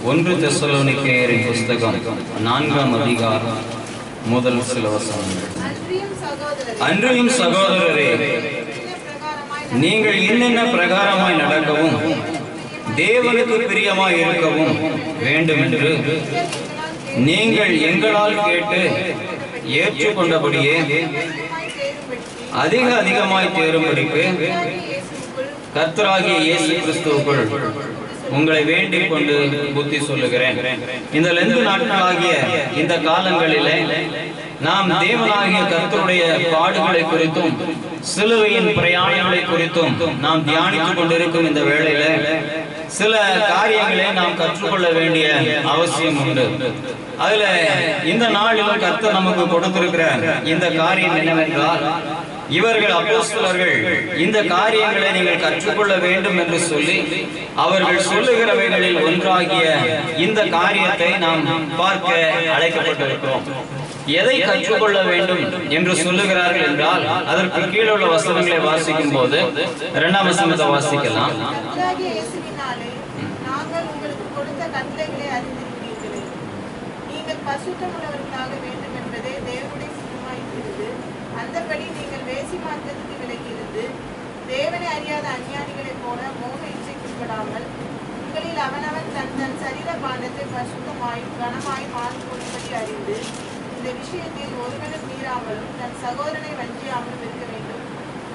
1 தெசலோனிக்கேயரின் புஸ்தகம் 4ஆம் அதிகாரம் முதல் சில வசனங்கள். அன்றியும் சகோதரரே, நீங்கள் இன்னென்ன பிரகாரமாய் நடக்கவும் தேவனுக்கு பிரியமாய் இருக்கவும் வேண்டும் என்று நீங்கள் எங்களால் கேட்டு ஏற்றுக்கொண்டபடியே அதிகமாய் தேரும்படிக்கு கர்த்தராகிய இயேசு கிறிஸ்துவுக்குள் உங்களை வேண்டிக் கொண்டு புத்தி சொல்லுகிறேன். இந்த லெந்து நாட்களாகிய இந்த காலங்களிலே நாம் தேவனாகிய கர்த்தருடைய பாடுகளை குறித்தும் சிலுவையின் பிரயாணங்களை குறித்தும் நாம் தியானித்துக் கொண்டிருக்கும் இந்த வேளையில சில காரியங்களை நாம் கற்றுக்கொள்ள வேண்டிய அவசியம் உண்டு. அதுல இந்த நாளிலும் கர்த்தர் நமக்கு கொடுத்திருக்கிற இந்த காரியம் என்னவென்றால், இவர்கள் அப்போஸ்தலர்கள் இந்த காரியங்களை நீங்கள் கற்றுக்கொள்ள வேண்டும் என்று சொல்லி அவர்கள் சொல்லுகிறவைகளில் ஒன்றாகிய இந்த காரியத்தை நாம் பார்க்க அழைக்கப்பட்டிருக்கிறோம். எதை கற்றுக்கொள்ள வேண்டும் என்று சொல்லுகிறார்கள் என்றால், அதற்கு கீழே உள்ள வசனங்களை வாசிக்கும் போது 2ஆம் வசனத்தை வாசிக்கலாம். பரிசுத்தமுள்ளவர்களாக வேண்டும் என்பதே தேவனுடைய சித்தமாயிருக்கிறது. அந்தபடி நீங்கள் வேசி மார்க்கத்துக்கு விலகியிருந்து தேவனை அறியாத அஞ்ஞானிகளைப் போல மோக இச்சைக்குட்படாமல் உங்களில் அவனவன் தன் தன் சரீர பாண்டத்தை பரிசுத்தமாயும் கனமாயும் ஆழ்ந்து கொள்ளும்படி அறிந்து இந்த விஷயத்தில் ஒருவனும் மீறாமலும் தன் சகோதரனை வஞ்சியாமலும் இருக்க வேண்டும்.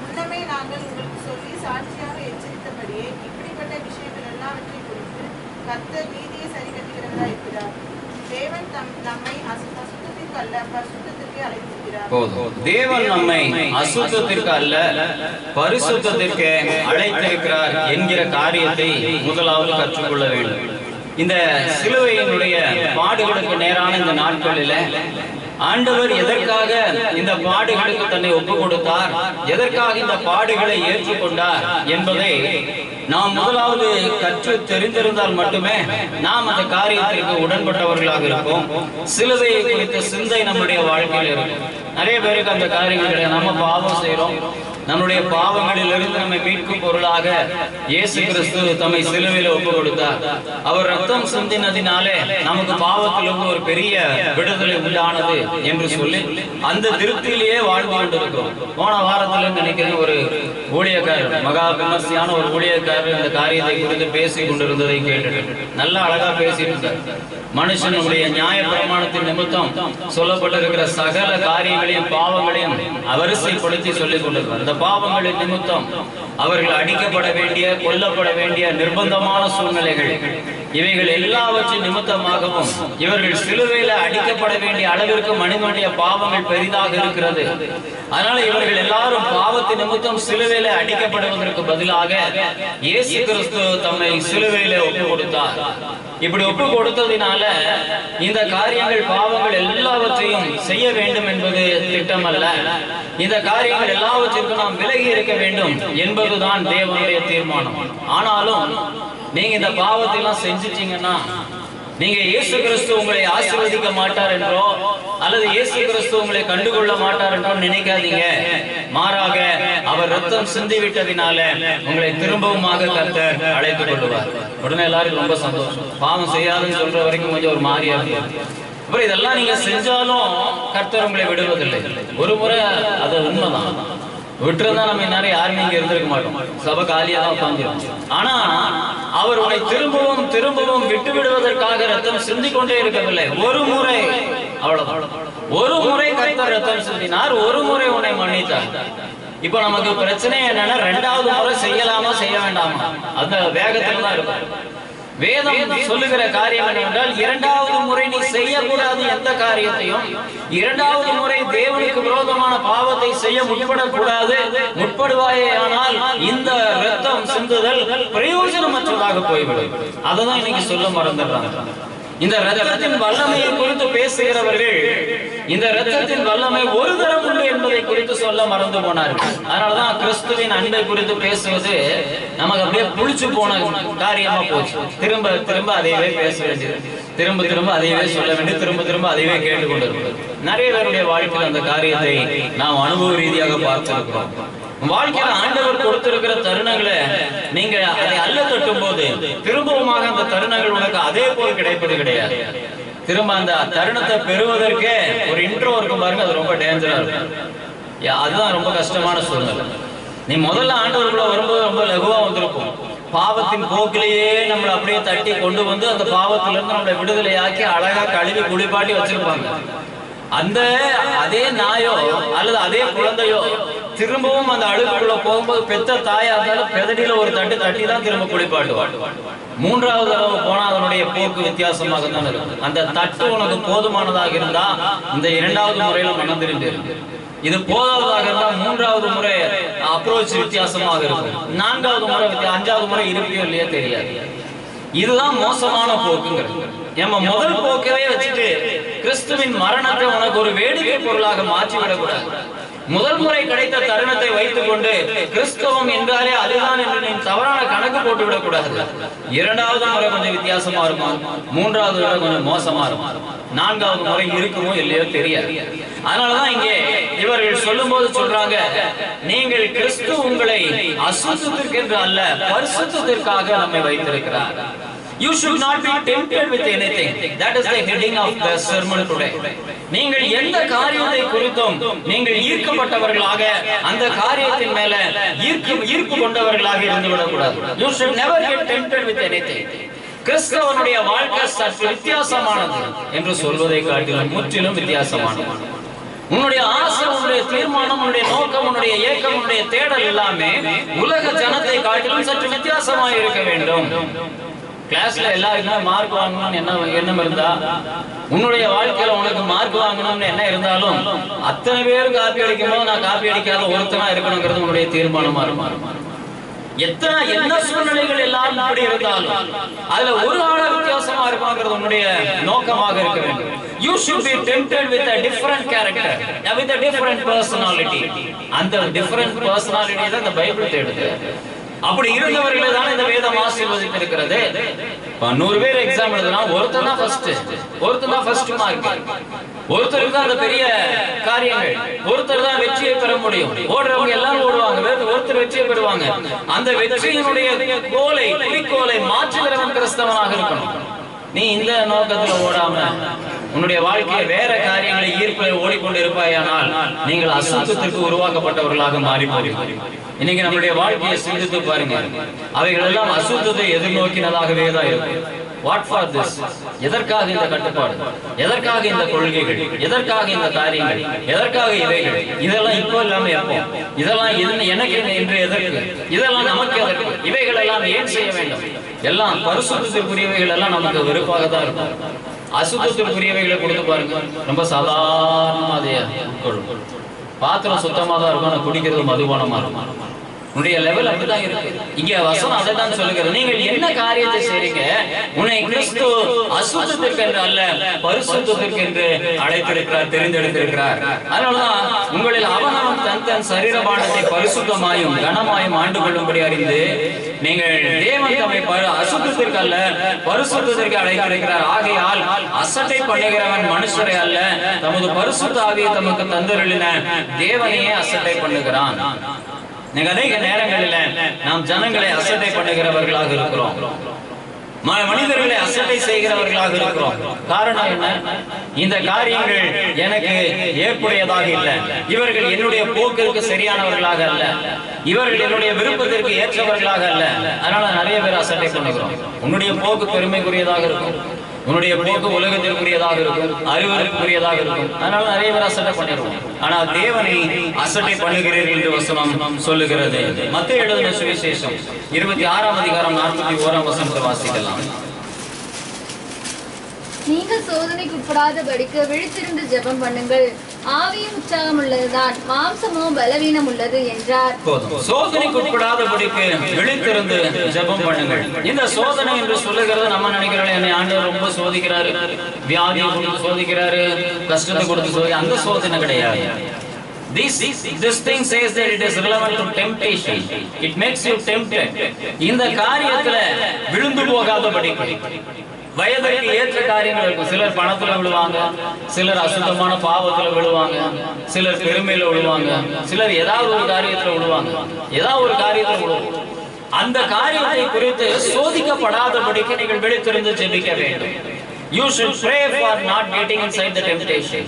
முன்னமே நாங்கள் உங்களுக்கு சொல்லி சாட்சியாக எச்சரித்தபடியே இப்படிப்பட்ட விஷயங்கள் எல்லாவற்றை குறித்து கர்த்தர் நீதியை சரி கட்டுகிறவராக இருக்கிறார். தேவன் நம்மை அசுத்தத்திற்கு அல்ல பரிசுத்தத்திற்கு அழைத்திருக்கிறார். தேவன் நம்மை அசுத்தத்திற்கு அல்ல பரிசுத்தத்திற்கு அழைத்திருக்கிறார் என்கிற காரியத்தை முதலாவது கற்றுக்கொள்ள வேண்டும். இந்த சிலுவையினுடைய பாடுகளுக்கு நேரான இந்த நாட்களில் ஆண்டவர் எதற்காக இந்த பாடுகளுக்கு தன்னை ஒப்பு கொடுத்தார், எதற்காக இந்த பாடுகளை ஏற்றுக்கொண்டார் என்பதை நாம் முதலாவது கற்று தெரிந்திருந்தால் மட்டுமே நாம் அந்த காரியத்திற்கு உடன்பட்டவர்களாக இருப்போம். சிலுவையை குறித்த சிந்தை நம்முடைய வாழ்க்கையில் இருக்கும். நிறைய பேருக்கு அந்த காரியங்களை நம்ம பாவம் செய்யறோம், நம்முடைய பாவங்களிலிருந்து நம்மை மீட்கும் பொருளாக இயேசு கிறிஸ்து தம்மை சிலுவையில் ஒப்பு கொடுத்தார். அவர் ரத்தம் சிந்தினதினாலே நமக்கு பாவத்திலிருந்து ஒரு பெரிய விடுதலை உண்டானது என்று சொல்லி அந்த திருப்தியிலேயே வாழ்ந்து கொண்டிருக்கிறோம். போன வாரத்துல நினைக்கிறேன் ஒரு ஊழியக்காரர், மகா விமர்சையான ஒரு ஊழியக்காரர் இந்த காரியத்தை குறித்து பேசிக் கொண்டிருந்ததை கேட்டு நல்ல அழகா பேசிட்டு இருந்தார். மனுஷனுடைய நியாய பிரமாணத்தின் நிமித்தம் சொல்லப்பட்டிருக்கிற சகல காரியங்களையும் பாவங்களையும் வரிசைப்படுத்தி சொல்லிக் கொண்டிருக்கிறார். இந்த பாவங்களின் நிமித்தம் அவர்கள் அடிக்கப்பட வேண்டிய, கொல்லப்பட வேண்டிய நிர்பந்தமான சூழ்நிலைகள், இவைகள் எல்லாவற்றின் நிமித்தமாகவும் இவர்கள் சிலுவையில அடிக்கப்பட வேண்டிய அளவிற்கு மனிதனுடைய பாவங்கள் பெரிதாக இருக்கிறது. அதனால இவர்கள் எல்லாரும் பாவத்தின் நிமித்தம் சிலுவையில அடிக்கப்படுவதற்கு பதிலாக இயேசு கிறிஸ்து தம்மை சிலுவையில ஒப்பு கொடுத்தார். இப்படி ஒப்பு கொடுத்ததினால இந்த காரியங்கள், பாவங்கள் எல்லாவற்றையும் செய்ய வேண்டும் என்பது திட்டம் அல்ல. இந்த காரியங்கள் எல்லாவற்றிற்கும் நாம் விலகி இருக்க வேண்டும் என்பதுதான் தேவனுடைய தீர்மானம். ஆனாலும் நீங்க இந்த பாவத்தை எல்லாம் செஞ்சிட்டீங்கன்னா நீங்க இயேசு கிறிஸ்து உங்களை ஆசீர்வதிக்க மாட்டார் என்றோ அல்லது இயேசு கிறிஸ்து உங்களை கண்டுகொள்ள மாட்டார் என்றோ நினைக்காதீங்க. மாறாக அவர் ரத்தம் சிந்தி விட்டதினால உங்களை திரும்பவுமாக கர்த்தர் அழைத்துக் கொள்வார். உடனே எல்லாருக்கும் ரொம்ப சந்தோஷம். பாவம் செய்யாதுன்னு சொல்ற வரைக்கும் கொஞ்சம் ஒரு மாறியா இருக்கு. அப்புறம் இதெல்லாம் நீங்க செஞ்சாலும் கர்த்தர் உங்களை விடுவதில்லை. ஒரு முறை அது உண்மைதான், விட்டுருந்தா நம்ம இந்நேரம் யாருமே இங்க இருந்திருக்க மாட்டோம், சபை காலியா தான் உட்கார்ந்துரும். ஆனா அவர் உன்னை திரும்பவும் திரும்பவும் விட்டு விடுவதற்காக ரத்தம் சிந்தி கொண்டே இருக்கவில்லை. ஒரு முறை, அவ்வளவுதான், ஒரு முறை கர்த்தர் ரத்தம் சிந்தினார், ஒரு முறை உன்னை மன்னித்தார். இப்ப நமக்கு பிரச்சனை என்னன்னா, 2வது முறை செய்யலாமா செய்ய வேண்டாமா அந்த வேகத்துல தான் இருக்கும். வேதம் சொல்லுகிற காரியம் என்னவென்றால், 2வது முறை நீ செய்யக்கூடாது எந்த காரியத்தையும். 2வது முறை தேவனுக்கு விரோதமான பாவத்தை செய்ய முற்படக்கூடாது. முற்படுவாயே ஆனால் இந்த ரத்தம் சிந்துதல் பிரயோஜனமற்றதாக போய்விடும். அததான் இன்னைக்கு சொல்ல மறந்துடுறாங்க. இந்த ரத்தத்தின் வல்லமையை குறித்து பேசுகிறவர்கள் இந்த ரத்தத்தின் வல்லமை ஒரு தரம் உண்டு என்பதை குறித்து சொல்ல மறந்து போனார்கள். அதனாலதான் கிறிஸ்துவின் அன்பை குறித்து பேசுவது நமக்கு அப்படியே புளிச்சு போன காரியமா போச்சு. திரும்ப திரும்ப அதையவே பேச வேண்டியது, திரும்ப திரும்ப அதையவே சொல்ல வேண்டியது, திரும்ப திரும்ப அதையவே கேட்டுக்கொண்டிருக்கிறது. நிறைய பேருடைய வாழ்க்கையில் அந்த காரியத்தை நாம் அனுபவ ரீதியாக பார்த்திருக்கிறோம். வாழ்க்கையில ஆண்டவர் கொடுத்திருக்கிற தருணங்களை நீங்க அதை அல்ல தட்டும் போது திரும்பவுமாக அந்த தருணங்கள் உனக்கு அதே போல் கிடைப்பது கிடையாது. திரும்ப அந்த தருணத்தை பெறுவதற்கே ஒரு இன்ட்ரோ இருக்கும் பாருங்க, அது ரொம்ப டேஞ்சரா இருக்கும். அதுதான் ரொம்ப கஷ்டமான சூழ்நிலை. நீ முதல்ல ஆண்டவருக்குள்ள வரும்போது ரொம்ப லகுவா வந்திருக்கும். பாவத்தின் போக்கிலேயே நம்மளை அப்படியே தட்டி கொண்டு வந்து அந்த பாவத்திலிருந்து நம்மளை விடுதலையாக்கி அழகா கழுவி குளிப்பாட்டி வச்சிருப்பாங்க. அந்த அதே நாயோ அல்லது அதே குழந்தையோ திரும்பவும் அந்த அழுக்குள்ள போகும்போது பெத்த தாயா இருந்தாலும் பெதடியில ஒரு தட்டு தட்டி தான் திரும்ப குளிப்பாட்டுவாள். மூன்றாவது தடவை போனா அதனுடைய போக்கு வித்தியாசமாக தான் இருக்கும். அந்த தட்டு உனக்கு போதுமானதாக இருந்தா இந்த இரண்டாவது முறையில மனம் திரும்பி இருக்கு. இது போதாததாக இருந்தால் மூன்றாவது முறை அப்ரோச் வித்தியாசமாக இருக்கும். நான்காவது முறை அஞ்சாவது முறை இருப்பியோ இல்லையே தெரியாது. இதுதான் மோசமான போக்குங்கிறது. நம்ம முதல் போக்கவே வச்சுட்டு கிறிஸ்துவின் மரணத்தை உனக்கு ஒரு வேடிக்கை பொருளாக மாற்றிவிடக்கூடாது. முதல் முறை கிடைத்த தருணத்தை வைத்துக் கொண்டு கிறிஸ்தவம் என்றாலே அதுதான் என்று நீ தவறான கணக்கு போட்டு விடக்கூடாது. இரண்டாவது முறை கொஞ்சம் வித்தியாசமா இருக்கும், மூன்றாவது முறை கொஞ்சம் மோசமா இருக்கும், நான்காவது முறை இருக்குமோ இல்லையோ தெரியாது. அதனாலதான் இங்கே இவர்கள் சொல்லும் போது சொல்றாங்க, நீங்கள் கிறிஸ்து உங்களை அசுத்தத்திற்கு அல்ல பரிசுத்தத்திற்காக நம்மை வைத்திருக்கிறார். You should not be tempted with anything. That is the heading of the sermon today. நீங்கள் எந்த காரியத்தை குறித்தும் நீங்கள் ஈர்க்கப்பட்டவர்களாக அந்த காரியத்தின் மேல ஈர்ப்பு கொண்டவர்களாக இருந்து விடக்கூடாது. You should never get tempted with anything. கிறிஸ்தவனுடைய வாழ்க்கை சற்று வித்தியாசமானது என்று சொல்வதை காட்டிலும் முற்றிலும் வித்தியாசமானது. உன்னுடைய ஆசை, உன்னுடைய தீர்மானம், உன்னுடைய நோக்கம், உன்னுடைய ஏக்கம், உன்னுடைய தேடல் எல்லாமே உலக ஜனத்தை காட்டிலும் சற்று வித்தியாசமாக இருக்க வேண்டும். கிளாஸ்ல எல்லாருக்குமே மார்க் வாங்கணும்னு எண்ணம் இருந்தா, உன்னுடைய வாழ்க்கையில உனக்கு மார்க் வாங்கணும்னு என்ன இருந்தாலும் அத்தனை பேரும் காப்பி அடிக்கும் போது நான் காப்பி அடிக்காத ஒருத்தனா இருக்கணுங்கிறது உன்னுடைய தீர்மானமா இருக்கும். எத்தனை என்ன சூழ்நிலைகள் எல்லாம் அப்படி இருந்தாலும் அதுல ஒரு ஆள வித்தியாசமா இருப்பாங்கிறது உன்னுடைய நோக்கமாக இருக்க வேண்டும். You should be tempted with a different character, with a different personality. அந்த different personality தான் இந்த பைபிள் தேடுது. அப்படி இருந்தவர்களை தான் இந்த வேதம் ஆசீர்வதித்திருக்கிறது. 100 பேர் எக்ஸாம் எழுதுனா ஒருத்தர் தான் ஃபர்ஸ்ட், ஒருத்தர் தான் ஃபர்ஸ்ட் மார்க், ஒருத்தருக்கு அந்த பெரிய காரியங்கள், ஒருத்தர் தான் வெற்றியை பெற முடியும். ஓடுறவங்க எல்லாரும் ஓடுவாங்க, ஒருத்தர் வெற்றியை பெறுவாங்க. அந்த வெற்றியினுடைய குறிக்கோளை மாற்றுகிறவன் கிறிஸ்தவனாக இருக்கணும். நீ இந்த நோக்கத்துல ஓடாம உன்னுடைய வாழ்க்கையை வேற காரியங்களை ஈர்ப்பில் ஓடிக்கொண்டு இருப்பாயானால் நீங்கள் அசுத்தத்திற்கு உருவாக்கப்பட்டவர்களாக மாறி போகிறீர்கள். இன்னைக்கு நம்முடைய வாழ்க்கையை சிந்தித்து பாருங்க, அவைகள் எல்லாம் அசுத்தத்தை எதிர்நோக்கினதாகவே தான் இருக்கும். What for this? எதற்காக இந்த கட்டுப்பாடு, எதற்காக இந்த கொள்கைகள், எதற்காக இந்த காரியங்கள், எதற்காக இவைகள்? இதெல்லாம் இப்போ இல்லாம எப்போ? இதெல்லாம் எனக்கு என்று எதற்கு? இதெல்லாம் நமக்கு எதற்கு? இவைகள் எல்லாம் ஏன் செய்ய வேண்டும்? எல்லாம் பரிசுத்தத்திற்குரியவைகள் எல்லாம் நமக்கு வெறுப்பாக தான் இருக்கும். அசுத்தத்திற்குரியவைகளை கொடுத்து பாருங்க, ரொம்ப சாதாரணமா அதை பாத்திரம் சுத்தமா தான் இருக்கும், குடிக்கிறது மதுபானமா இருக்கும். உன்னுடைய லெவல் அப்படிதான் இருக்கு. இங்க வசனம் அதை தான் சொல்லுகிறது. நீங்கள் என்ன காரியத்தை செய்றீங்க? உன்னை கிறிஸ்து அசுத்தத்திற்கு என்று அல்ல பரிசுத்தத்திற்கு என்று அழைத்திருக்கிறார், தெரிந்தெடுத்திருக்கிறார். அதனாலதான் உங்களில் அவனவன் தன் சரீரபானத்தை பரிசுத்தமாயும் கனமாயும் ஆண்டு கொள்ளும்படி அறிந்து நீங்கள் தேவன் தம்மை அசுத்தத்திற்கு அல்ல பரிசுத்தத்திற்கு அழைத்திருக்கிறார். ஆகையால் அசட்டை பண்ணுகிறவன் மனுஷரை அல்ல, தமது பரிசுத்த ஆவியை தமக்கு தந்தருளின தேவனையே அசட்டை பண்ணுகிறான். அநேக நேரங்களில் நாம் ஜனங்களை அசட்டை பண்ணுகிறவர்களாக இருக்கிறோம், மனிதர்களை அசட்டை செய்கிறவர்களாக இருக்கிறோம். காரணம் என்ன? இந்த காரியங்கள் எனக்கு ஏற்புடையதாக இல்லை, இவர்கள் என்னுடைய போக்கிற்கு சரியானவர்களாக அல்ல, இவர்கள் என்னுடைய விருப்பத்திற்கு ஏற்றவர்களாக அல்ல. அதனால நிறைய பேர் அசட்டை பண்ணுகிறோம். உன்னுடைய போக்கு பெருமைக்குரியதாக இருக்கும், உன்னுடைய போக்கு உலகத்திற்குரியதாக இருக்கும், அறிவுக்குரியதாக இருக்கும். அதனால நிறைய பேர் அசட்டை பண்ணிடுவோம். ஆனால் தேவனை அசட்டை பண்ணுகிறீர்கள் என்று வசனம் சொல்லுகிறது. மத்தேயு எழுதின சுவிசேஷம் 26ஆம் அதிகாரம் 41ஆம் வசனத்தை வாசிக்கலாம். நீங்கள் சோதனைக்கு உட்படாதபடிக்கு விழித்திருந்து ஜெபம் பண்ணுங்கள், ஆவியும் உற்சாகம் உள்ளதுதான், மாம்சமோ பலவீனம் உள்ளது என்றார். சோதனைக்கு உட்படாதபடிக்கு விழித்திருந்து ஜெபம் பண்ணுங்கள். இந்த சோதனை என்று சொல்லுகிறது நம்ம நினைக்கிறோம், என்னை ஆண்டவர் ரொம்ப சோதிக்கிறாரு, வியாதியை கொடுத்து சோதிக்கிறாரு, கஷ்டத்தை கொடுத்து அந்த சோதனை கிடையாது. This thing says that it is relevant to temptation. It makes you tempted. இந்த காரியத்துல விழுந்து போகாதபடி வயதுக்கு ஏற்ற காரியங்கள் இருக்கும். சிலர் பணத்துல விழுவாங்க, சிலர் அசுத்தமான பாவத்துல விழுவாங்க, சிலர் பெருமையில விழுவாங்க, சிலர் ஏதாவது ஒரு காரியத்துல விழுவாங்க, ஏதாவது ஒரு காரியத்துல விழுவாங்க. அந்த காரியத்தை குறித்து சோதிக்கப்படாதபடிக்கு நீங்கள் விழித்திருந்து ஜெபிக்க வேண்டும். You should pray for not getting inside the temptation.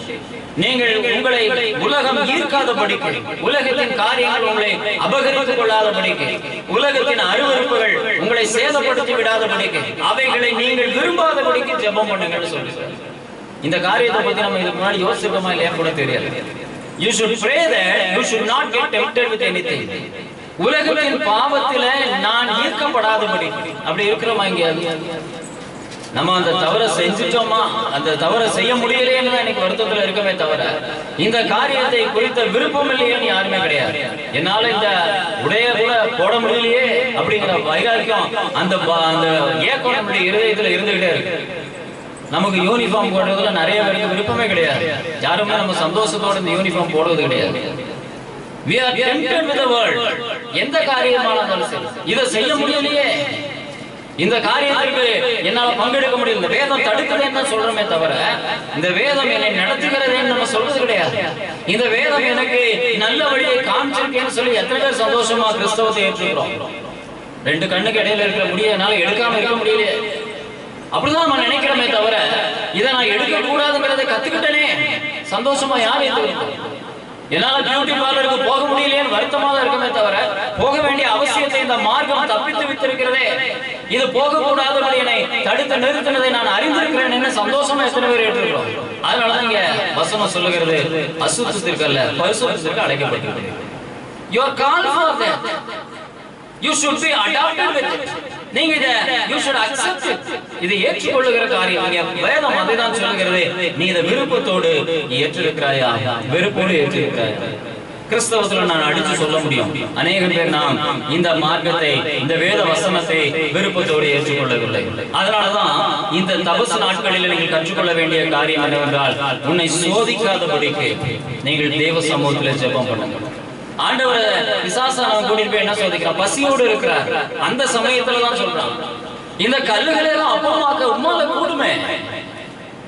நீங்கள் உங்களை உலகம் ஈர்க்காதபடிக்கு, உலகத்தின் காரியங்கள் உங்களை அபகரித்துக் கொள்ளாதபடிக்கு, உலகத்தின் அருவருப்புகள் உங்களை சேதப்படுத்தி விடாதபடிக்கு, அவைகளை நீங்கள் விரும்பாதபடிக்கு ஜெபம் பண்ணுங்கன்னு சொல்லுங்க. இந்த காரியத்தை பத்தி நம்ம இதுக்கு முன்னாடி யோசிச்சோமா இல்லையா கூட தெரியாது. You should pray that you should not get tempted with anything. உலகத்தின் பாவத்தில நான் ஈர்க்கப்படாதபடி. அப்படி இருக்கிறோமா இங்க? நம்ம அந்த தவறை செஞ்சுட்டோமா, அந்த தவறை செய்ய முடியலையேன்னு தான் எனக்கு வருத்தத்துல இருக்கவே தவிர இந்த காரியத்தை குறித்த விருப்பம் இல்லையேன்னு யாருமே கிடையாது. என்னால இந்த உடைய கூட போட முடியலையே அப்படிங்கிற வைராக்கியம் அந்த ஏக்கம் நம்முடைய இருதயத்துல இருந்துகிட்டே இருக்கு. நமக்கு யூனிஃபார்ம் போடுறதுல நிறைய பேருக்கு விருப்பமே கிடையாது. யாருமே நம்ம சந்தோஷத்தோட இந்த யூனிஃபார்ம் போடுறது கிடையாது. We are tempted with the world. எந்த காரியமானாலும் சரி, இதை செய்ய முடியலையே, இந்த காரியத்திற்கு என்னால பங்கெடுக்க முடியல, இந்த வேதம் தடுக்குதுன்னு சொல்றமே தவிர இந்த வேதம் என்னை நடத்துகிறதேன்னு நம்ம சொல்றது கிடையாது. இந்த வேதம் எனக்கு நல்ல வழியை காமிச்சிருக்கேன்னு சொல்லி எத்தனை பேர் சந்தோஷமா கிறிஸ்தவத்தை ஏற்றுக்கிறோம்? ரெண்டு கண்ணுக்கு இடையில இருக்கிற முடிய என்னால எடுக்காம இருக்க முடியலையே, அப்படிதான் நம்ம நினைக்கிறோமே தவிர இதை நான் எடுக்க கூடாதுங்கிறத கத்துக்கிட்டனே சந்தோஷமா யாரும் ஏற்றுக்கிறோம்? என்னால பியூட்டி பார்லருக்கு போக முடியலையேன்னு வருத்தமாக இருக்கமே தவிர போக வேண்டிய அவசியத்தை இந்த மார்க்கம் தப்பித்து விட்டிருக்கிறதே, இது போக கூடாதபடி என்னை தடுத்து நிறுத்தினதை நான் அறிந்திருக்கிறேன் என்ன சந்தோஷமா எத்தனை பேர் ஏற்றுக்கிறோம்? அதனாலதான் இங்க வசனம் சொல்லுகிறது, அசுத்தத்திற்கு அல்ல பரிசுத்தத்திற்கு அழைக்கப்பட்டிருக்கிறது. You are called for that. You should be adopted with it. நீங்க இத you should accept it. இதை ஏற்றுக்கொள்ளுகிற காரியம் வேதம் அதைதான் சொல்லுகிறது. நீ இதை விருப்பத்தோடு ஏற்றிருக்கிறாயா, வெறுப்போடு ஏற்றிருக்கிறாயா? கிறிஸ்தவத்துல நான் அடிச்சு சொல்ல முடியும், அநேக பேர் நாம் இந்த மார்க்கத்தை, இந்த வேத வசனத்தை விருப்பத்தோடு ஏற்றுக்கொள்ளவில்லை. அதனாலதான் இந்த தபசு நாட்களில் நீங்கள் கற்றுக்கொள்ள வேண்டிய காரியம் என்னவென்றால், உன்னை சோதிக்காதபடிக்கு நீங்கள் தேவ சமூகத்தில் ஜெபம் பண்ணுங்க. ஆண்டவர் பிசாசு நம்ம கூட்டிட்டு போய் என்ன சோதிக்கிறான்? பசியோடு இருக்கிறார். அந்த சமயத்துல தான் சொல்றான், இந்த கல்லுகளை எல்லாம் அப்பமாக்க உம்மால கூடுமே.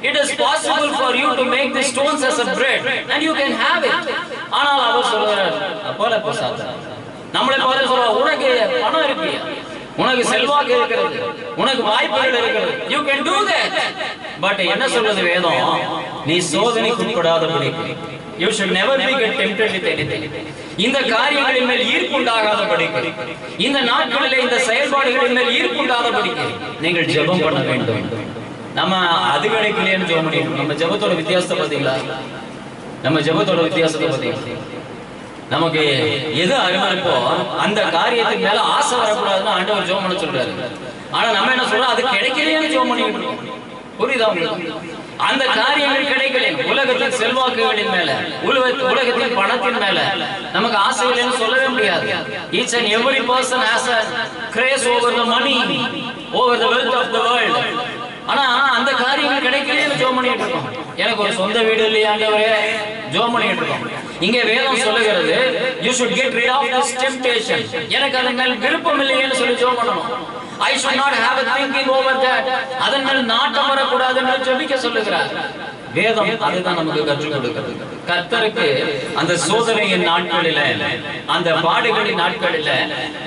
It is possible for you to make the stones as a bread and you can have it. ஆனால் அவர் சொல்றார், அப்போல பிசாசு நம்மளை பார்த்து சொல்றா, உனக்கு பணம் இருக்கு, உனக்கு செல்வாக்கு இருக்கிறது, உனக்கு வாய்ப்புகள் இருக்கிறது, you can do that. But என்ன சொல்றது வேதம்? நீ சோதனைக்கு உட்படாதபடி, you should never be get tempted with anything. இந்த காரியங்களின் மேல் ஈர்ப்புண்டாகாதபடிக்கு, இந்த நாட்களிலே இந்த செயல்பாடுகளின் மேல் ஈர்ப்புண்டாகாதபடிக்கு நீங்கள் ஜெபம் பண்ண வேண்டும். நம்ம அது கிடைக்கலையேன்னு ஜெபம் பண்ணிட்டு, நம்ம ஜெபத்தோட வித்தியாசத்தை பார்த்தீங்களா? நம்ம ஜெபத்தோட வித்தியாசத்தை பார்த்தீங்களா? நமக்கு எது அருமை இருக்கோ அந்த காரியத்துக்கு மேல ஆசை வரக்கூடாதுன்னு ஆண்டவர் ஜெபம் பண்ண சொல்றாரு. ஆனா நம்ம என்ன சொல்றோம்? அது கிடைக்கலையேன்னு ஜெபம் பண்ணிட்டு இருக்கோம். புரியுதா உங்களுக்கு? அந்த காரியங்கள் கிடைக்கல, உலகத்தின் செல்வாக்குகளின் மேல, உலகத்தின் பணத்தின் மேல நமக்கு ஆசைகள் சொல்லவே முடியாது. Each and every person has a craze over the money, over the wealth of the world. ஆனா அந்த காரியங்கள் கிடைக்கலையேன்னு ஜெபம் பண்ணிட்டு இருக்கோம். எனக்கு ஒரு சொந்த வீடு இல்லையா ஆண்டவரே, ஜெபம் பண்ணிட்டு இருக்கோம். இங்கே வேதம் சொல்லுகிறது, you should get rid of this temptation. எனக்கு அதன் மேல் விருப்பம் இல்லையேன்னு சொல்லி ஜெபம் பண்ணணும். I should not have a thinking over that. அதன் மேல் நாட்டம் வரக்கூடாதுன்னு ஜெபிக்க சொல்லுகிறார் வேதம். அதுதான் நமக்கு கற்றுக் கொடுக்கிறது. கர்த்தருக்கு அந்த சோதனையின் நாட்களில, அந்த பாடுகளின் நாட்களில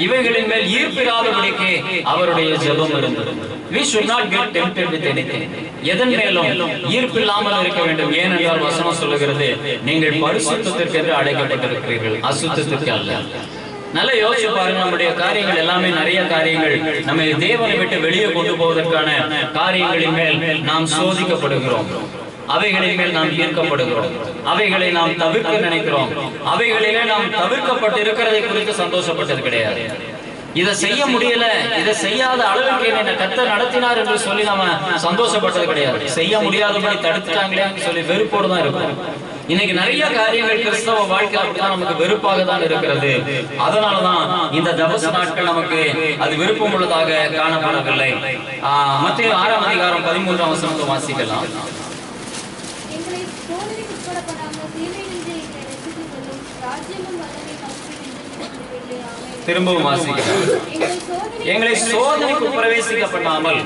இவைகளின் மேல் ஈர்ப்பிராதபடிக்கு அவருடைய ஜெபம் இருந்தது. We should not get tempted with anything. எதன் மேலும் ஈர்ப்பில்லாமல் இருக்க வேண்டும். ஏனென்றால் வசனம் சொல்லுகிறது, நீங்கள் பரிசுத்தத்திற்கு என்று அழைக்கப்பட்டிருக்கிறீர்கள், அசுத்தத்திற்கு அல்ல. நல்லா யோசிச்சு பாருங்க. நம்முடைய காரியங்கள் எல்லாமே, நிறைய காரியங்கள் நம்ம தேவனை விட்டு வெளியே கொண்டு போவதற்கான காரியங்களின் மேல் நாம் சோதிக்கப்படுகிறோம். அவைகளின் மேல் நாம் ஈர்க்கப்படுகிறோம். அவைகளை நாம் தவிர்க்க நினைக்கிறோம். அவைகளிலே நாம் தவிர்க்கப்பட்டு இருக்கிறதை குறித்து சந்தோஷப்பட்டது கிடையாது. இதை செய்ய முடியல, இதை செய்யாத அளவுக்கு என்ன கர்த்தர் நடத்தினார் என்று சொல்லி நம்ம சந்தோஷப்பட்டது கிடையாது. செய்ய முடியாதபடி தடுத்துட்டாங்களேன்னு சொல்லி வெறுப்போடு தான் இருக்கும். இன்னைக்கு நிறைய காரியங்கள் கிறிஸ்தவ வாழ்க்கை அப்படிதான் நமக்கு வெறுப்பாக தான் இருக்கிறது. அதனாலதான் இந்த தபசு நாட்கள் நமக்கு அது விருப்பம் உள்ளதாக காணப்படவில்லை. மத்தேயு 6ஆம் அதிகாரம் 13ஆம் வசனத்தை வாசிக்கலாம். திரும்பவும் வாசிக்கிறோம். எங்களை சோதனைக்கு பிரவேசிக்க பண்ணாமல்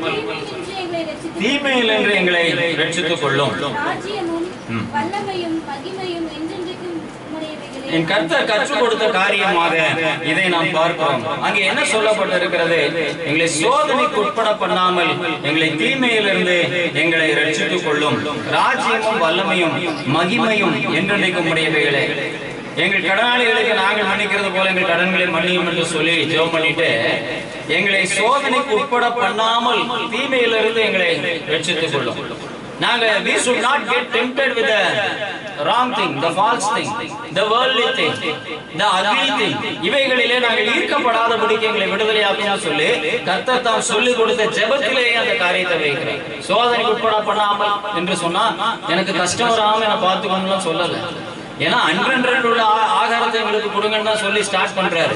தீமையில் என்று எங்களை ரட்சித்துக் கொள்ளும். என் கர்த்தர் கற்றுக் கொடுத்த காரியமாக இதை நாம் பார்க்கிறோம். அங்கே என்ன சொல்லப்பட்டிருக்கிறது? எங்களை சோதனைக்கு உட்பட பண்ணாமல் எங்களை தீமையிலிருந்து எங்களை ரட்சித்துக் கொள்ளும். ராஜ்யமும் வல்லமையும் மகிமையும் என்றென்றைக்கும் உடையவைகளே. எங்கள் கடனாளிகளுக்கு நாங்கள் மன்னிக்கிறது போல எங்கள் கடன்களை மன்னியும் என்று சொல்லி ஜெபம் பண்ணிட்டு எங்களை சோதனைக்கு உட்பட பண்ணாமல் தீமையிலிருந்து எங்களை ரட்சித்துக் கொள்ளும். நாங்கள் we should not get tempted with the wrong thing, the false thing, the worldly thing, the ugly thing. இவைகளிலே நாங்கள் ஈர்க்கப்படாதபடிக்கு எங்களை விடுதலையாக்கணும்னு சொல்லி கர்த்தர் தாம் சொல்லிக் கொடுத்த ஜெபத்திலேயே அந்த காரியத்தை வைக்கிறேன். சோதனைக்கு உட்பட பண்ணாமல் என்று சொன்னா எனக்கு கஷ்டம் வராம என்ன பார்த்துக்கணும்னு சொல்லல. ஏன்னா அன்றன்றைக்கு உள்ள ஆகாரத்தை எங்களுக்கு கொடுங்கன்னு தான் சொல்லி ஸ்டார்ட் பண்றாரு.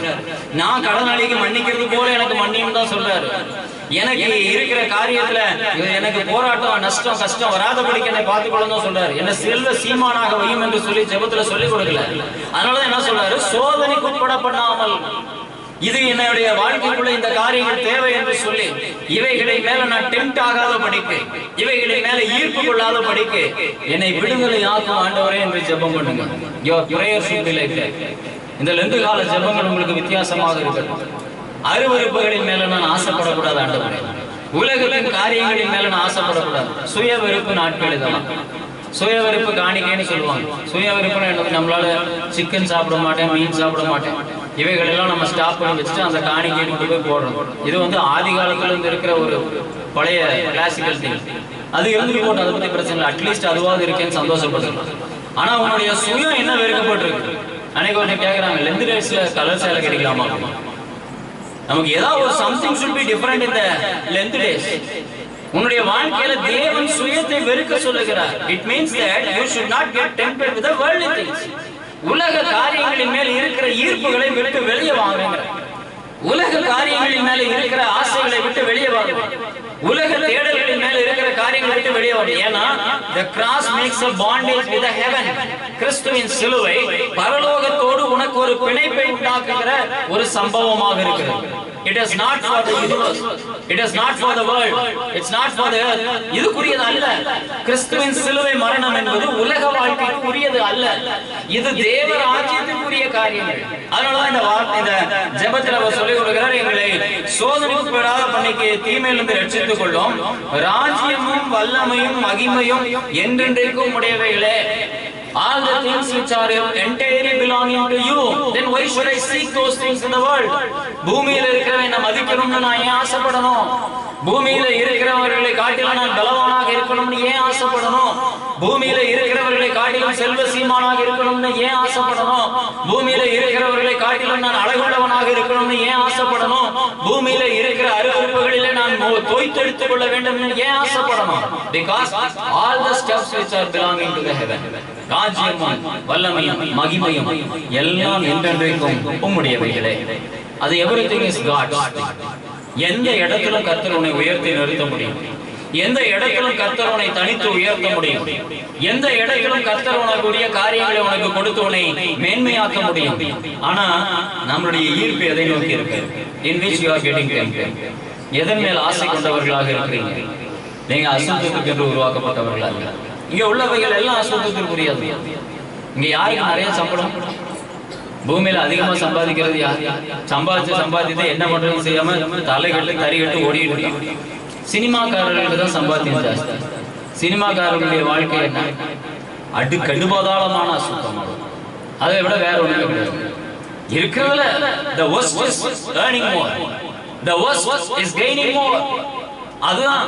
நான் கடனாளிக்கு மன்னிக்கிறது போல எனக்கு மன்னியும் தான் சொல்றாரு. எனக்கு இருக்கிற காரியத்துல எனக்கு போராட்டம் நஷ்டம் கஷ்டம் வராதபடிக்கு என்னை பார்த்துக்கொள்ளும் தான் சொல்றாரு. என்ன செல்வ சீமானாக வையும் என்று சொல்லி ஜெபத்துல சொல்லிக் கொடுக்கல. அதனாலதான் என்ன சொல்றாரு? சோதனைக்கு உட்பட பண்ணாமல் இது என்னுடைய வாழ்க்கைக்குள்ள இந்த காரியங்கள் தேவை என்று சொல்லி இவைகளை மேல நான் டெம்ப்ட் ஆகாத படிக்கு இவைகளை மேல ஈர்ப்பு கொள்ளாத படிக்கு என்னை விடுதலை ஆக்கும் ஆண்டவரே என்று ஜெபம் பண்ணுங்க. Your prayer should be like that. இந்த லெந்து கால ஜெபங்கள் உங்களுக்கு வித்தியாசமாக இருக்கட்டும். அருவருப்புகளின் மேல நான் ஆசைப்படக்கூடாது ஆண்டவரே. உலகத்தின் காரியங்களின் மேல நான் ஆசைப்படக்கூடாது. சுய வெறுப்பு நாட்கள் இதெல்லாம். சுய வெறுப்பு காணிக்கைன்னு சொல்லுவாங்க. சுய வெறுப்புன்னு நம்மளால சிக்கன் சாப்பிட மாட்டேன், மீன் சாப்பிட மாட்டேன், இவைகள் எல்லாம் நம்ம ஸ்டாப் பண்ணி வச்சுட்டு அந்த காணிக்கை போய் போடுறோம். இது ஆதி காலத்துல இருந்து இருக்கிற ஒரு பழைய கிளாசிக்கல் திங். அது இருந்துட்டு போட்டு அதை பத்தி பிரச்சனை இல்லை. அட்லீஸ்ட் அதுவாது இருக்கேன்னு சந்தோஷப்படலாம். ஆனா உன்னுடைய சுயம் என்ன வெறுக்கப்பட்டிருக்கு? அன்னைக்கு ஒன்று கேட்கறாங்க, லெந்து டேஸ்ல கலர் சேலை கிடைக்கலாமா? நமக்கு ஏதாவது ஒரு something should be different in the length days. உன்னுடைய வாழ்க்கையில தேவன் சுயத்தை வெறுக்க சொல்லுகிறார். It means that you should not get tempted with the worldly things. உலக காரியங்களின் மேல் இருக்கிற ஈர்ப்புகளை விட்டு வெளியே வாங்குங்க. உலக காரியங்களின் மேல இருக்கிற ஆசைகளை விட்டு வெளியே வாங்க. உலக தேடல்களின் மேல இருக்கிற காரியங்களை விட்டு வெளியே வாங்க. ஏன்னா the cross makes a bondage with the heaven. கிறிஸ்துவின் சிலுவை பரலோகத்தோடு உனக்கு ஒரு பிணைப்பை உண்டாக்குகிற ஒரு சம்பவமாக இருக்கிறது. It is not for the universe. It is not for the world. It's not for the earth. இதுக்குரியது அல்ல. கிறிஸ்துவின் சிலுவை மரணம் என்பது உலக வாழ்க்கைக்கு உரியது அல்ல. இது தேவ ராஜ்யத்திற்குரிய காரியங்கள். அதனாலதான் இந்த ஜெபத்தில் அவர் சொல்லிக் கொடுக்கிறார், எங்களை சோதனைக்கு விடாத பண்ணிக்கு தீமையிலிருந்து ரட்சித்துக் கொள்ளும். ராஜ்யமும் வல்லமையும் மகிமையும் என்றென்றைக்கும் உடையவைகளே. All the things which are entirely belonging to you, then why should I seek those things in the world? பூமியில இருக்கிறவனை நான் மதிக்கணும்னு நான் ஏன் ஆசைப்படணும்? பூமியில இருக்கிறவர்களை காட்டிலும் நான் பலவானாக இருக்கணும்னு ஏன் ஆசைப்படணும்? பூமியில இருக்கிறவர்களை காட்டிலும் செல்வ சீமானாக இருக்கணும்னு ஏன் ஆசைப்படணும்? பூமியில இருக்கிறவர்களை காட்டிலும் நான் அழகுள்ளவனாக இருக்கணும்னு ஏன் ஆசைப்படணும்? பூமியில இருக்கிற அருவருப்புகளிலே நான் தோய்த்தெடுத்துக் கொள்ள வேண்டும் ஏன் ஆசைப்படணும்? Because all the stuffs which are belonging to the heaven, ராஜ்யமும் வல்லமையும் மகிமையும் எல்லாம் என்றென்றைக்கும் உம்முடையவைகளே. அது everything is God's. எந்த இடத்திலும் கர்த்தர் உன்னை உயர்த்தி நிறுத்த முடியும். எந்த இடத்திலும் கர்த்தர் உன்னை தனித்து உயர்த்த முடியும். எந்த இடத்திலும் கர்த்தர் உனக்குரிய காரியங்களை உனக்கு கொடுத்து உன்னை மேன்மையாக்க முடியும். ஆனா நம்மளுடைய ஈர்ப்பு எதை நோக்கி இருக்கு? In which you are getting tempted. எதன் மேல் ஆசை கொண்டவர்களாக இருக்கிறீங்க? நீங்க அசுத்தத்துக்கு என்று உருவாக்கப்பட்டவர்களாக. இங்க உள்ளவைகள் எல்லாம் அசுத்தத்திற்குரியது. இங்க யாருக்கு நிறைய சம்பளம்? பூமியில அதிகமா சம்பாதிக்கிறது யார்? சம்பாதித்து என்ன பண்றது செய்யாம தலைகட்டு தறிகட்டு ஓடிட்டு சினிமாக்காரர்களுக்கு தான் சம்பாத்தியம் ஜாஸ்தி. சினிமாக்காரர்களுடைய வாழ்க்கை என்ன? கடுபாதாளமான அசுத்தம். அதை விட வேற ஒண்ணுமே கிடையாது. இருக்கிறதுல the worst is earning more, the worst is gaining more. அதுதான்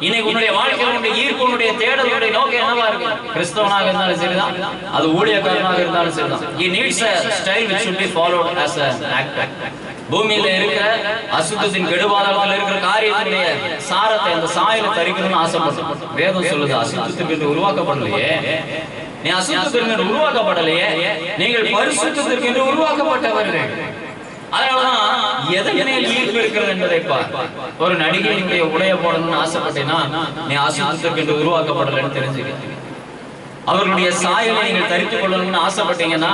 இன்னைக்கு உன்னுடைய வாழ்க்கையில் உன்னுடைய ஈர்ப்பு, உன்னுடைய தேடல், உன்னுடைய நோக்கம் என்னவா இருக்கு? கிறிஸ்தவனாக இருந்தாலும் சரிதான், அது ஊழியக்காரனாக இருந்தாலும் சரிதான். He needs a style which should be followed as an actor. பூமியில இருக்கிற அசுத்தத்தின் கெடுபாதத்தில் இருக்கிற காரியத்தினுடைய சாரத்தை அந்த சாயலை தரிக்கணும்னு ஆசைப்படும். வேதம் சொல்லுது, அசுத்தத்திற்கு உருவாக்கப்படலையே, நீ அசுத்தத்திற்கு உருவாக்கப்படலையே, நீங்கள் பரிசுத்தத்திற்கு என்று உருவாக்கப்பட்டவர்கள். அதனாலதான் எதன் மேல் ஈர்ப்பு இருக்கிறது என்பதை பார். ஒரு நடிகையினுடைய உடைய போடணும்னு ஆசைப்பட்டேன்னா நீ அசுத்தத்திற்கு என்று உருவாக்கப்படலைன்னு தெரிஞ்சுக்க. அவர்களுடைய சாயலை நீங்கள் தரித்துக் கொள்ளணும்னு ஆசைப்பட்டீங்கன்னா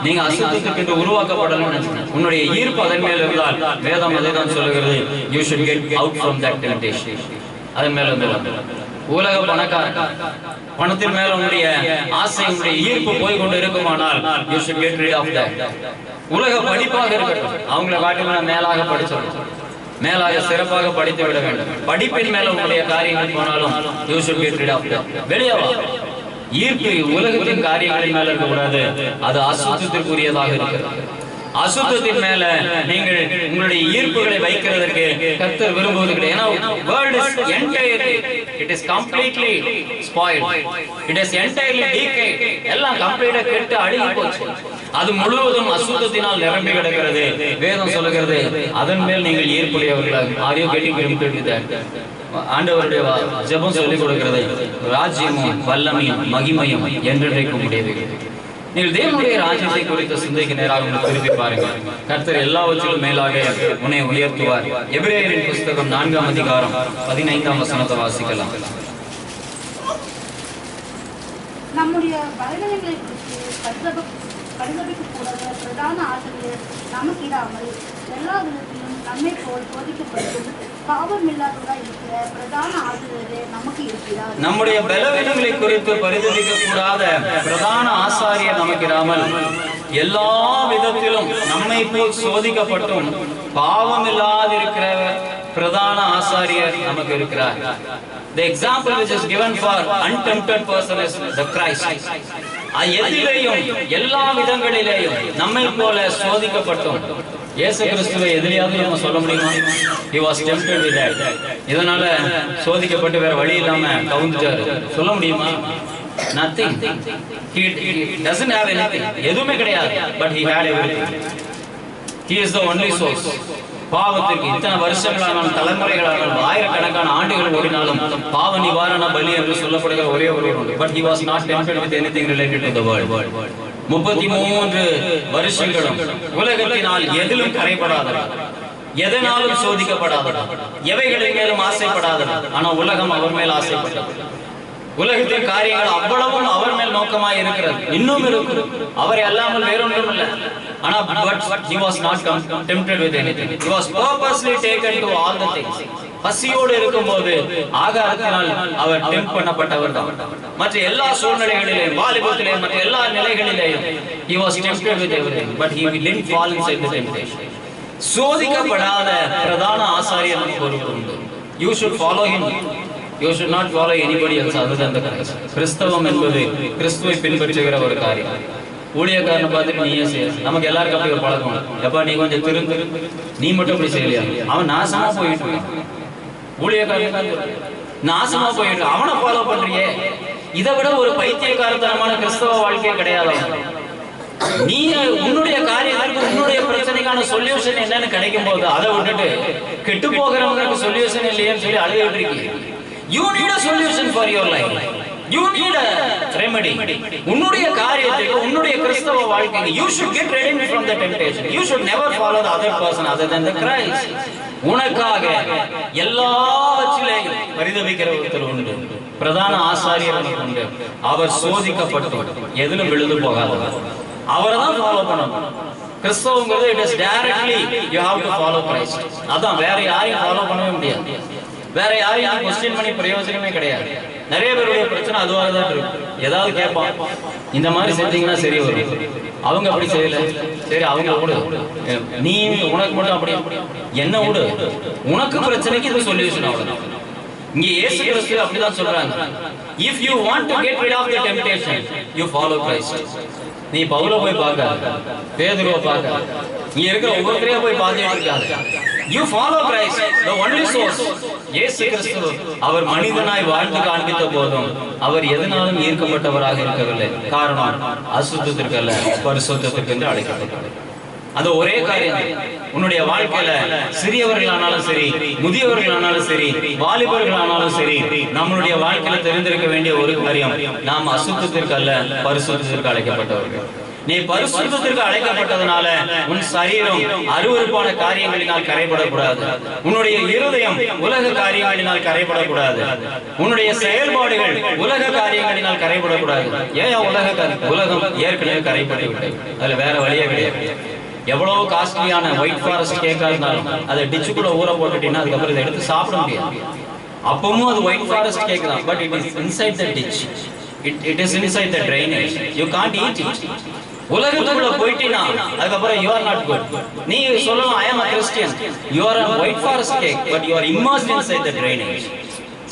நீங்க அசுத்தத்துக்கு என்று உருவாக்கப்படணும்னு உன்னுடைய ஈர்ப்பு அதன் மேல் இருந்தால் வேதம் அதை தான் சொல்லுகிறது, you should get out from that temptation. அதன் மேல வந்து உலக பணக்காரன் பணத்தின் மேல உன்னுடைய ஆசை உன்னுடைய ஈர்ப்பு போய் கொண்டு இருக்குமானால் you should get rid of that. உலக படிப்பாக இருக்கட்டும், அவங்களை காட்டிலும் மேலாக படிச்சிடணும், மேலாக சிறப்பாக படித்து விட வேண்டும். படிப்பின் மேல உங்களுடைய காரியங்கள் போனாலும் you should get rid of that. வெளியே வா. ஈர்ப்பு உலகத்தின் காரியங்களின் மேல இருக்கக்கூடாது, அது அசுத்தத்திற்குரியதாக இருக்கிறது. அசுத்தத்தின் மேல நீங்கள் உங்களுடைய ஈர்ப்புகளை வைக்கிறதற்கு கர்த்தர் விரும்புவது கிடையாது. ஏன்னா world is entirely, it is completely spoiled, it is entirely decayed. எல்லாம் கம்ப்ளீட்டா கெட்டு அழுகி போச்சு, அது முழுவதும் அசுத்தத்தினால் நிரம்பி கிடக்கிறது. வேதம் சொல்லுகிறது அதன் மேல் நீங்கள் ஈர்ப்புடையவர்களாக. Are you getting tempted with that? ஆண்டவருடைய ஜெபம் சொல்லிக் கொடுக்கிறது, ராஜ்யமும் வல்லமையும் மகிமையும் என்றென்றைக்கும் உடையது. நீங்கள் தேவனுடைய ராஜ்யத்தை குறித்த சிந்தைக்கு நேராக திருப்பி பாருங்க. கர்த்தர் எல்லாவற்றிலும் மேலாக உன்னை உயர்த்துவார். எபிரேயரின் புஸ்தகம் 4ஆம் அதிகாரம் 15ஆம் வசனத்தை வாசிக்கலாம். நம்முடைய பலவீனங்களை குறித்து பரிதபிக்க கூடாத பிரதான ஆசிரியர் நமக்கு இடாமல் எல்லா விதத்திலும் நம்மை போல் சோதிக்கப்படும் பாவமில்லாதவராய் இருக்கிற பிரதான ஆசிரியரே நமக்கு இருக்கிறார். நம்முடைய பலவீனங்களை குறித்து பரிதபிக்க கூடாத பிரதான ஆசாரியர் நமக்கு இராமல் எல்லா விதத்திலும் நம்மை போல் சோதிக்கப்பட்டும் பாவமில்லாதிருக்கிற பிரதான ஆசாரியர் நமக்கு இருக்கிறார். The example which is given for untempted person is the Christ. எதிலேயும் எல்லா விதங்களிலேயும் நம்மை போல சோதிக்கப்பட்டோம். இயேசு கிறிஸ்துவை எதிரியாவது நம்ம சொல்ல முடியுமா? He was tempted with that. இதனால சோதிக்கப்பட்டு வேற வழி இல்லாம கவுந்துட்டாரு சொல்ல முடியுமா? Nothing. He doesn't have anything. எதுவுமே கிடையாது. But he had everything. He is the only source. பாவத்திற்கு இத்தனை வருஷங்களானாலும் தலைமுறைகளானாலும் ஆயிரக்கணக்கான ஆண்டுகள் ஓடினாலும் பாவ நிவாரண பலி என்று சொல்லப்படுகிற ஒரே ஒரு உண்டு. But he was not tempted with anything related to the world. 33 வருஷங்களும் உலகத்தினால் எதிலும் கரைபடாதவர், எதனாலும் சோதிக்கப்படாதவர், எவைகளின் மேலும் ஆசைப்படாதவர். ஆனா உலகம் அவர் மேல் ஆசைப்பட்டது. உலகத்தின் காரியங்கள் அவ்வளவும் அவர் மேல் நோக்கமாய் இருக்கிறது, இன்னும் இருக்கிறது. அவரை அல்லாமல் வேறொன்றும் இல்லை. ஆனா but he was not tempted with anything. He was purposely taken to all the things. பசியோடு இருக்கும்போது ஆகாரத்தினால் அவர் டெம்ப் பண்ணப்பட்டவர் தான். மற்ற எல்லா சூழ்நிலைகளிலும், வாலிபத்திலேயும் மற்ற எல்லா நிலைகளிலேயும் he was tempted with everything, but he didn't fall inside the temptation. சோதிக்கப்படாத பிரதான ஆசாரியர் நமக்கு ஒருவர் உண்டு. You should follow him. You should not follow anybody else other than the Christ. கிறிஸ்தவம் என்பது கிறிஸ்துவை பின்பற்றுகிற ஒரு காரியம். ஊழியக்காரனை பார்த்துட்டு நீயே செய்ய, நமக்கு எல்லாருக்கும் அப்படி ஒரு பழக்கம். எப்ப நீ கொஞ்சம் திருந்து, நீ மட்டும் அப்படி செய்யலையா? அவன் நாசமா போயிட்டு, ஊழியக்காரன் நாசமா போயிட்டு அவனை ஃபாலோ பண்றியே. இதை விட ஒரு பைத்தியக்காரத்தனமான கிறிஸ்தவ வாழ்க்கையே கிடையாது. நீ உன்னுடைய காரியத்திற்கு உன்னுடைய பிரச்சனைக்கான சொல்யூஷன் என்னன்னு கிடைக்கும் போது அதை விட்டுட்டு கெட்டு போகிறவங்களுக்கு சொல்யூஷன் இல்லையேன்னு சொல்லி அழுதுட்டு இருக்கீங்க. You need a solution for your life. You need a remedy. உன்னுடைய காரியத்துக்கு, உன்னுடைய கிறிஸ்தவ வாழ்க்கைக்கு you should get redeemed from the temptation. You should never follow the other person other than the Christ. உனக்காக எல்லாவற்றிலேயும் பரிதபிக்கிற ஒருத்தர் உண்டு, பிரதான ஆசாரியர் உண்டு. அவர் சோதிக்கப்பட்டு எதிலும் விழுந்து போகாதவர். அவரை தான் ஃபாலோ பண்ணணும். கிறிஸ்தவங்கிறது it is directly you have to follow Christ. அதான், வேற யாரையும் ஃபாலோ பண்ணவே முடியாது. வேற யாரையும் क्वेश्चन பண்ணி பிரயோஜனமே கிடையாது. நிறைய பேருடைய பிரச்சனை அதுவாக தான் இருக்கு. ஏதாவது கேட்பான், இந்த மாதிரி செஞ்சீங்கன்னா சரி வரும், அவங்க அப்படி செய்யல, சரி அவங்க விடு, நீ உனக்கு மட்டும் அப்படி என்ன விடு, உனக்கு பிரச்சனைக்கு இது சொல்யூஷன். அவ்வளவுதான். இங்க இயேசு கிறிஸ்து அப்படிதான் சொல்றாங்க. If you want to get rid of the temptation, you follow Christ. நீ பவுல போய் பார்க்க, பேதுருவை பார்க்க, நீ இருக்கிற ஒவ்வொருத்தரையும் போய் பார்த்துட்டு இருக்காது. You follow Christ, the only source. இயேசு கிறிஸ்து அவர் மனிதனாய் வாழ்ந்து காண்பித்த போதும் அவர் எதனாலும் ஈர்க்கப்பட்டவராக இருக்கவில்லை. காரணம் அசுத்தத்திற்கு அல்ல, பரிசுத்தத்திற்கு என்று அழைக்கப்பட்டார். அது ஒரே காரியம். உன்னுடைய வாழ்க்கையில சிறியவர்களானாலும் சரி, முதியவர்களானாலும் சரி, வாலிபர்களானாலும் சரி, நம்மளுடைய வாழ்க்கையில தெரிந்திருக்க வேண்டிய ஒரு காரியம், நாம் அசுத்தத்திற்கு அல்ல பரிசுத்தத்திற்கு அழைக்கப்பட்டவர்கள். நீ பரிசுத்தத்திற்கு அழைக்கப்பட்டதனால உன் சரீரம் அருவருப்பான காரியங்களினால் கரைபடக்கூடாது. உன்னுடைய இருதயம் உலக காரியங்களினால் கரைபடக்கூடாது. உன்னுடைய செயல்பாடுகள் உலக காரியங்களினால் கரைபடக்கூடாது. ஏன் உலகம் ஏற்கனவே கரைபட்டு விட்டது. அதுல வேற வழியே கிடையாது. எவ்வளவு காஸ்ட்லியான ஒயிட் ஃபாரஸ்ட் கேக்கா இருந்தாலும் அதை டிச்சுக்குள்ள ஊற போட்டுட்டீங்கன்னா அதுக்கப்புறம் இதை எடுத்து சாப்பிட முடியாது. அப்பவும் அது ஒயிட் ஃபாரஸ்ட் கேக் தான், but it is inside the ditch. It is inside the drainage. You can't eat it. உலகத்துக்குள்ள போயிட்டீனா அதுக்கப்புறம் you are not good. நீ சொல்லலாம் I am a Christian. You are a white forest cake, but you are immersed inside the drainage.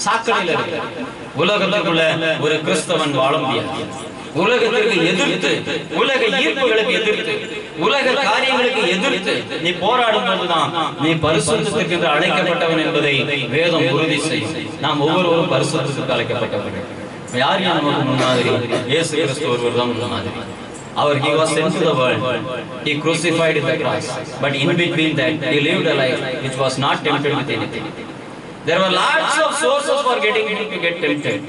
சாக்கடையில இருக்க உலகத்துக்குள்ள ஒரு கிறிஸ்தவன் வாழ முடியாது. உலகத்திற்கு எதிர்த்து, உலக ஈர்ப்புகளுக்கு எதிர்த்து, உலக காரியங்களுக்கு எதிர்த்து நீ போராடும் போதுதான் நீ பரிசுத்தத்திற்கு அழைக்கப்பட்டவன் என்பதை வேதம் உறுதி செய்யும். நாம் ஒவ்வொருவரும் பரிசுத்தத்திற்கு அழைக்கப்பட்டவர்கள். யார் நமக்கு முன்மாதிரி? இயேசு கிறிஸ்து ஒருவர் தான் முன்மாதிரி. அவர் he was sent to the world, he crucified in the cross, but in between that he lived a life which was not tempted with anything. There were lots of sources for getting him to get tempted,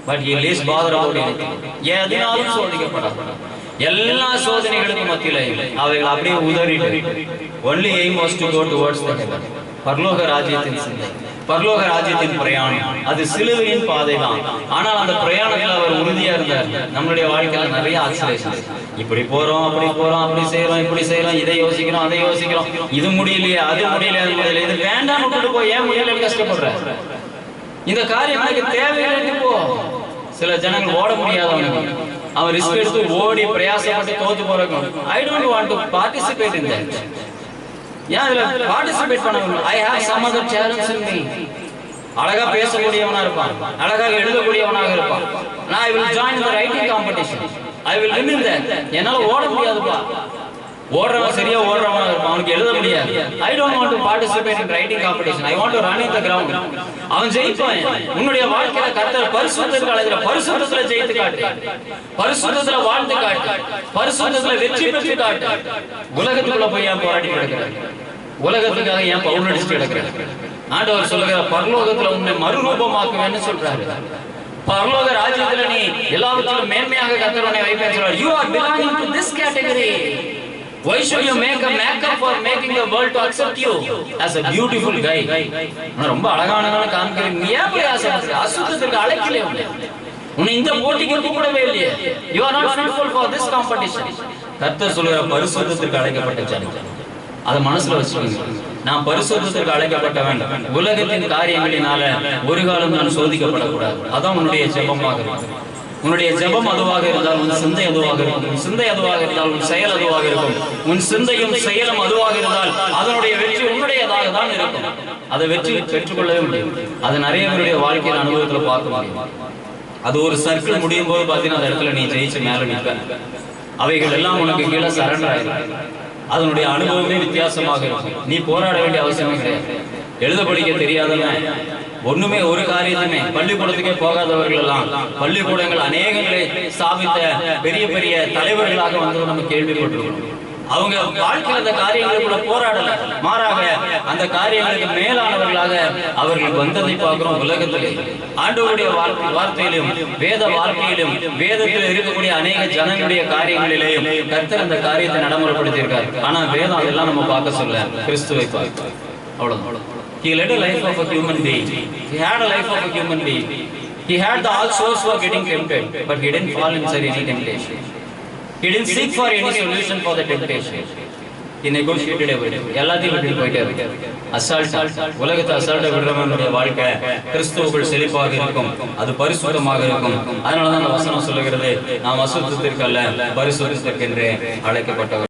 but he least bother about anything. எதனாலும் சோதிக்கப்பட்டார். எல்லா சோதனைகளுக்கும் மத்தியில அவைகள் அப்படியே உதறிட்டு only aim was to go towards the heaven. பரலோக ராஜ்யத்தின் சிந்தை, பரலோக ராஜ்யத்தின் பிரயாணம், அது சிலுவையின் பாதை தான். ஆனால் அந்த பிரயாணத்துல அவர் உறுதியா இருந்தார். நம்மளுடைய வாழ்க்கையில நிறைய ஆக்சிலேஷன், இப்படி போறோம், அப்படி போறோம், அப்படி செய்யறோம், இப்படி செய்யறோம், இதை யோசிக்கிறோம், அதை யோசிக்கிறோம், இது முடியலையே, அது முடியலையே, இது வேண்டாம் விட்டுட்டு போய் ஏன் முடியலன்னு கஷ்டப்படுற? இந்த காரியம் எனக்கு தேவையில்லை. போ. சில ஜனங்கள் ஓட முடியாதவங்க, அவர் ரிஸ்க் எடுத்து ஓடி பிரயாசப்பட்டு தோத்து போறோம். I don't want to participate in that. ஏன் இதுல பார்ட்டிசிபேட் பண்ணணும்? I have some other challenges in me. அழகா பேசக்கூடியவனா இருப்பான், அழகா எழுதக்கூடியவனாக இருப்பான். I will join the writing competition. I will win in that. என்னால ஓட முடியாதுப்பா. ஓடுறவன் சரியா ஓடுறவனா இருப்பான், அவனுக்கு எழுத முடியாது. I don't want to participate in writing competition. I want to run in the ground. அவன் ஜெயிப்பான். உன்னுடைய வாழ்க்கையில கர்த்தர் பரிசுத்தத்திற்கு அழைக்கிற பரிசுத்தத்துல ஜெயித்து காட்டு, பரிசுத்தத்துல வாழ்ந்து காட்டு, பரிசுத்தத்துல வெற்றி பெற்று காட்டு. உலகத்துக்குள்ள போய் ஏன் போராடி கிடக்கிறார்? உலகத்துக்காக ஏன் பவுல் அடிச்சுட்டு கிடக்கிறார்? ஆண்டவர் சொல்லுகிற பரலோகத்துல உன்னை மறுரூபமாக்குவேன்னு சொல்றாரு. பரலோக ராஜ்யத்துல நீ எல்லாவற்றிலும் மேன்மையாக கர்த்தர் உன்னை வைப்பேன்னு சொல்றாரு. You are belonging to this category. Why should you make a makeup for making the world to accept you as a beautiful guy? ரொம்ப அழகானவன காண்கிறீங்க. நீ ஏன் போய் ஆசைப்படுற? அசுத்தத்திற்கு அழைக்கலையே உன்னை இந்த போட்டிக்கு கூப்பிடவே இல்லையே. You are not fruitful for this competition. கர்த்தர் சொல்லுகிற பரிசுத்தத்திற்கு அழைக்கப்பட்ட ஜனம், அதை மனசுல வச்சுக்கோங்க. நான் பரிசுத்தத்திற்கு அழைக்கப்பட்டவன். உலகத்தின் காரியங்களினால ஒரு காலம் நான் சோதிக்கப்படக்கூடாது. அதான் உன்னுடைய ஜெபமாக இருக்கும். உன்னுடைய ஜெபம் அதுவாக இருந்தால் உன் சிந்தை அதுவாக இருக்கும். உன் சிந்தை அதுவாக இருந்தால் உன் செயல் அதுவாக இருக்கும். உன் சிந்தையும் செயலும் அதுவாக இருந்தால் அதனுடைய வெற்றி உன்னுடையதாக தான் இருக்கும். அதை வெற்றி பெற்றுக்கொள்ளவே முடியும். அது நிறைய பேருடைய வாழ்க்கையின் அனுபவத்துல பார்க்க முடியும். அது ஒரு சர்க்கிள் முடியும் போது பார்த்தீங்கன்னா அந்த இடத்துல நீ ஜெயிச்சு மேல நிற்ப. அவைகள் எல்லாம் உனக்கு கீழே சரண்டர் ஆயிடும். அதனுடைய அனுபவமே வித்தியாசமாக இருக்கும். நீ போராட வேண்டிய அவசியமே கிடையாது. எழுத படிக்க தெரியாதவன் ஒண்ணுமே ஒரு காரியத்துமே பள்ளிக்கூடத்துக்கே போகாதவர்கள் எல்லாம் பள்ளிக்கூடங்கள் அநேகங்களை ஸ்தாபித்த பெரிய பெரிய தலைவர்களாக வந்து நம்ம கேள்விப்பட்டிருக்கிறோம். அவங்க வாழ்க்கையில் அந்த காரியங்களுக்குள்ள போராடல, மாறாக அந்த காரியங்களுக்கு மேலானவர்களாக அவர்கள் வந்ததை பார்க்கிறோம். உலகத்திலே ஆண்டவருடைய வார்த்தையிலும் வேத வாழ்க்கையிலும் வேதத்தில் இருக்கக்கூடிய அநேக ஜனங்களுடைய காரியங்களிலேயும் கர்த்தர் அந்த காரியத்தை நடைமுறைப்படுத்தியிருக்காரு. ஆனா வேதம் அதெல்லாம் நம்ம பார்க்க சொல்ல கிறிஸ்துவை பார்க்க அவ்வளவுதான். He led a life of a human being. He had a life of a human being. He had the all source for getting tempted, but he didn't fall inside any temptation. He didn't seek for any solution for the temptation. He negotiated everything. எல்லாத்தையும் விட்டு போயிட்டே இருக்காரு. Assault, உலகத்தை அசால்ட்டை விடுறவனுடைய வாழ்க்கை கிறிஸ்துவுக்குள் செழிப்பாக இருக்கும், அது பரிசுத்தமாக இருக்கும். அதனாலதான் அந்த வசனம் சொல்லுகிறது, நாம் அசுத்தத்திற்கு அல்ல பரிசுத்தத்திற்கென்றே அழைக்கப்பட்டவர்.